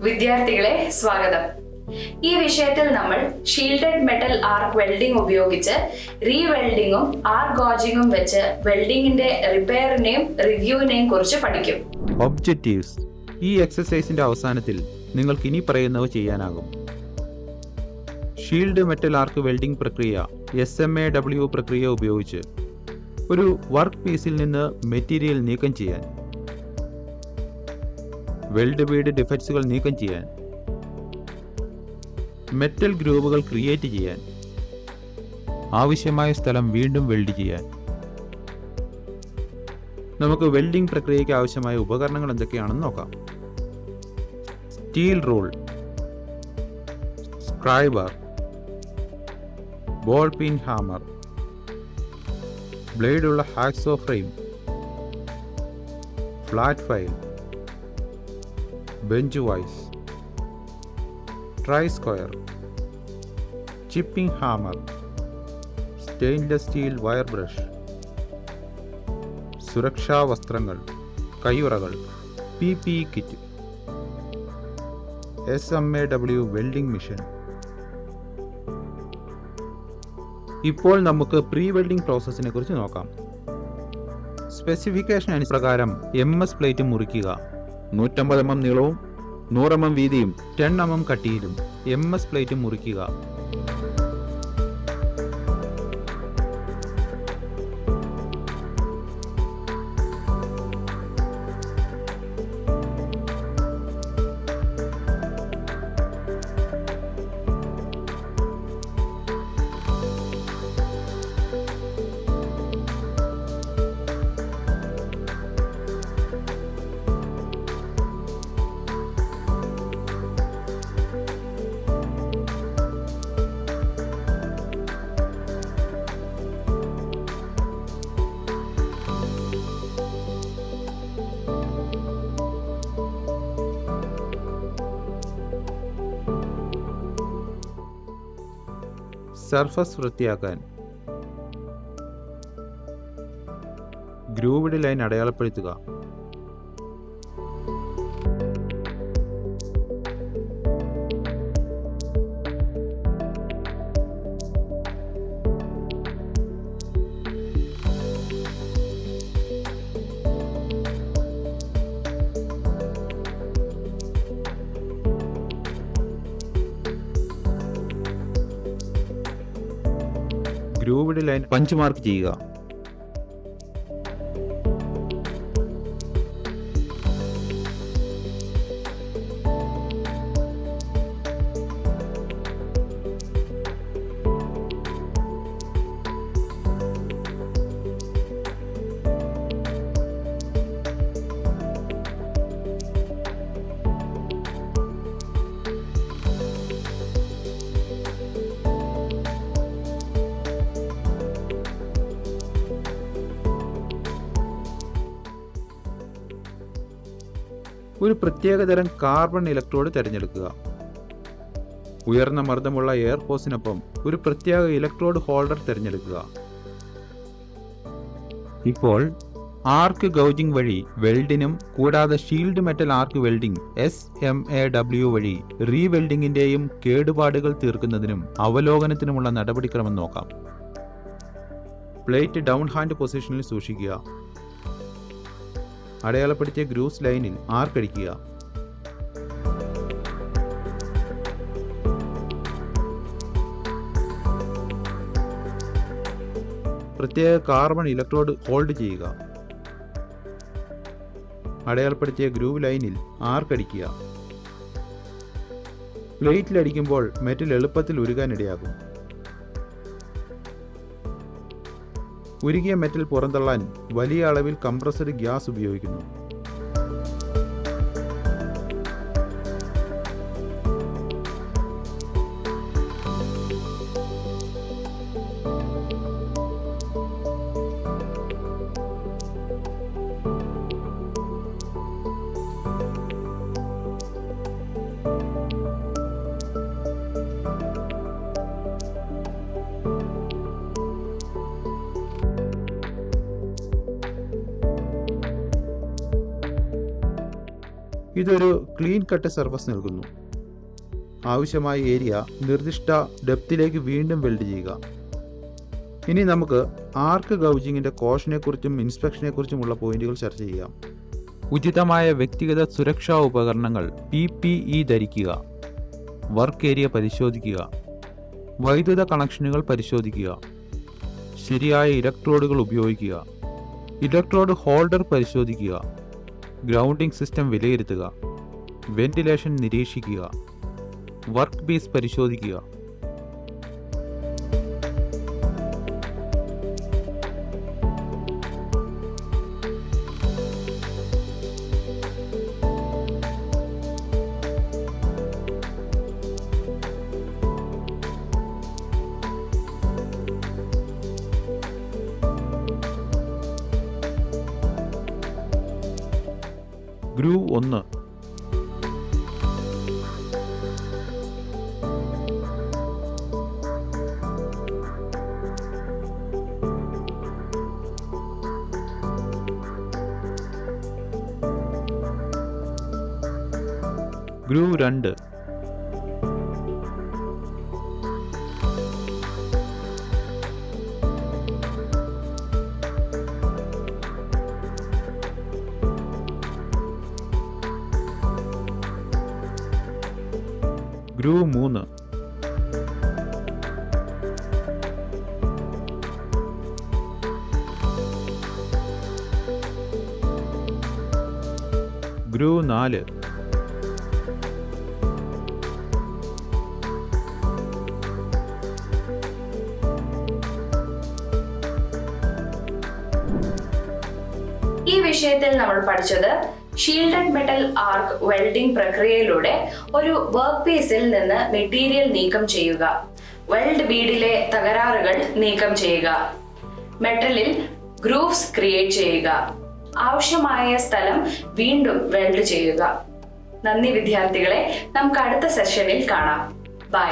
വിദ്യാർത്ഥികളെ സ്വാഗതം. ഈ വിഷയത്തിൽ നമ്മൾ ഷീൽഡഡ് മെറ്റൽ ആർക്ക് വെൽഡിംഗ് ഉപയോഗിച്ച് റീവെൽഡിങ്ങും ആർക്ക് ഗോജിങ്ങും വെച്ച് വെൽഡിങ്ങിന്റെ റിപ്പയറിനെയും റിവ്യൂവിനെയും കുറിച്ച് പഠിക്കും. ഒബ്ജക്റ്റീവ്സ്. ഈ എക്സസൈസിന്റെ അവസാനത്തിൽ നിങ്ങൾക്ക് ഇനി പറയുന്നവ ചെയ്യാനാകും. ഷീൽഡ് മെറ്റൽ ആർക്ക് വെൽഡിംഗ് പ്രക്രിയ SMAW പ്രക്രിയ ഉപയോഗിച്ച് ഒരു വർക്ക് പീസിൽ നിന്ന് മെറ്റീരിയൽ നീക്കം ചെയ്യാൻ, വെൽഡ് ബീഡ് ഡിഫക്ട്സുകൾ നീക്കം ചെയ്യാൻ, മെറ്റൽ ഗ്രൂവുകൾ ക്രിയേറ്റ് ചെയ്യാൻ, ആവശ്യമായ സ്ഥലം വീണ്ടും വെൽഡ് ചെയ്യാൻ. നമുക്ക് വെൽഡിംഗ് പ്രക്രിയയ്ക്ക് ആവശ്യമായ ഉപകരണങ്ങൾ എന്തൊക്കെയാണെന്ന് നോക്കാം. Steel rule, scriber, ball pin hammer, ബ്ലേഡുള്ള hacksaw frame, flat file, bench vice, try square, chipping hammer, stainless steel wire brush, സുരക്ഷാ വസ്ത്രങ്ങൾ, കയ്യുറകൾ, PPE kit, SMAW welding machine. ഇപ്പോൾ നമുക്ക് പ്രീ വെൽഡിംഗ് പ്രോസസ്സിനെ കുറിച്ച് നോക്കാം. സ്പെസിഫിക്കേഷൻ അനുസരിച്ച് MS പ്ലേറ്റ് മുറിക്കുക. 150 mm നീളവും 100 mm വീതിയും 10 mm കട്ടിയിലും MS പ്ലേറ്റ് മുറിക്കുക. സർഫസ് വൃത്തിയാക്കാൻ ഗ്രൂവ്ഡ് ലൈൻ അടയാളപ്പെടുത്തുക. ഗ്രൂവ്ഡ് ലൈൻ പഞ്ച് മാർക്ക് ചെയ്യുക. ഒരു പ്രത്യേകതരം കാർബൺ ഇലക്ട്രോഡ് തിരഞ്ഞെടുക്കുക. ഉയർന്ന മർദ്ദമുള്ള എയർ ഹോസിനൊപ്പം ഒരു പ്രത്യേക ഇലക്ട്രോഡ് ഹോൾഡർ തിരഞ്ഞെടുക്കുക. ഇപ്പോൾ ആർക്ക് ഗൗജിംഗ് വഴി വെൽഡിനും കൂടാതെ shield metal arc welding SMAW വഴി റീവെൽഡിങ്ങിന്റെയും കേടുപാടുകൾ തീർക്കുന്നതിനും അവലോകനത്തിനുമുള്ള നടപടിക്രമം നോക്കാം. പ്ലേറ്റ് ഡൗൺ ഹാൻഡ് പൊസിഷനിൽ സൂക്ഷിക്കുക. അടയാളപ്പെടുത്തിയ ഗ്രൂസ് ലൈനിൽ ആർക്കടിക്കുക. പ്രത്യേക കാർബൺ ഇലക്ട്രോഡ് ഹോൾഡ് ചെയ്യുക. അടയാളപ്പെടുത്തിയ ഗ്രൂവ് ലൈനിൽ ആർക്കടിക്കുക. പ്ലേറ്റിലടിക്കുമ്പോൾ മെറ്റൽ എളുപ്പത്തിൽ ഉരുകാനിടയാകും. ഉരുകിയ മെറ്റൽ പുറന്തള്ളാൻ വലിയ അളവിൽ കംപ്രസ്ഡ് ഗ്യാസ് ഉപയോഗിക്കുന്നു. ഇതൊരു ക്ലീൻ കട്ട് സർഫസ് നൽകുന്നു. ആവശ്യമായ ഏരിയ നിർദ്ദിഷ്ട ഡെപ്തിലേക്ക് വീണ്ടും വെൽഡ് ചെയ്യുക. ഇനി നമുക്ക് ആർക്ക് ഗൗജിങ്ങിൻ്റെ കോഷനെക്കുറിച്ചും ഇൻസ്പെക്ഷനെക്കുറിച്ചുമുള്ള പോയിന്റുകൾ ചർച്ച ചെയ്യാം. ഉചിതമായ വ്യക്തിഗത സുരക്ഷാ ഉപകരണങ്ങൾ PPE ധരിക്കുക. വർക്ക് ഏരിയ പരിശോധിക്കുക. വൈദ്യുത കണക്ഷനുകൾ പരിശോധിക്കുക. ശരിയായ ഇലക്ട്രോഡുകൾ ഉപയോഗിക്കുക. ഇലക്ട്രോഡ് ഹോൾഡർ പരിശോധിക്കുക. ഗ്രൗണ്ടിംഗ് സിസ്റ്റം വിലയിരുത്തുക. വെന്റിലേഷൻ നിരീക്ഷിക്കുക. വർക്ക് പീസ് പരിശോധിക്കുക. ഗ്രൂവ് 1. ഗ്രൂവ് 2. ഗ്രൂവ് 3. ഗ്രൂവ് 4. ഈ വിഷയത്തിൽ നമ്മൾ പഠിച്ചത് ഷീൽഡഡ് മെറ്റൽ ആർക്ക് വെൽഡിംഗ് പ്രക്രിയയിലൂടെ ഒരു വർക്ക് പീസിൽ നിന്ന് മെറ്റീരിയൽ നീക്കം ചെയ്യുക, വെൽഡ് ബീഡിലെ തകരാറുകൾ നീക്കം ചെയ്യുക, മെറ്റലിൽ ഗ്രൂവ്സ് ക്രിയേറ്റ് ചെയ്യുക, ആവശ്യമായ സ്ഥലം വീണ്ടും വെൽഡ് ചെയ്യുക. നന്ദി വിദ്യാർത്ഥികളെ, നമുക്ക് അടുത്ത സെഷനിൽ കാണാം. ബൈ.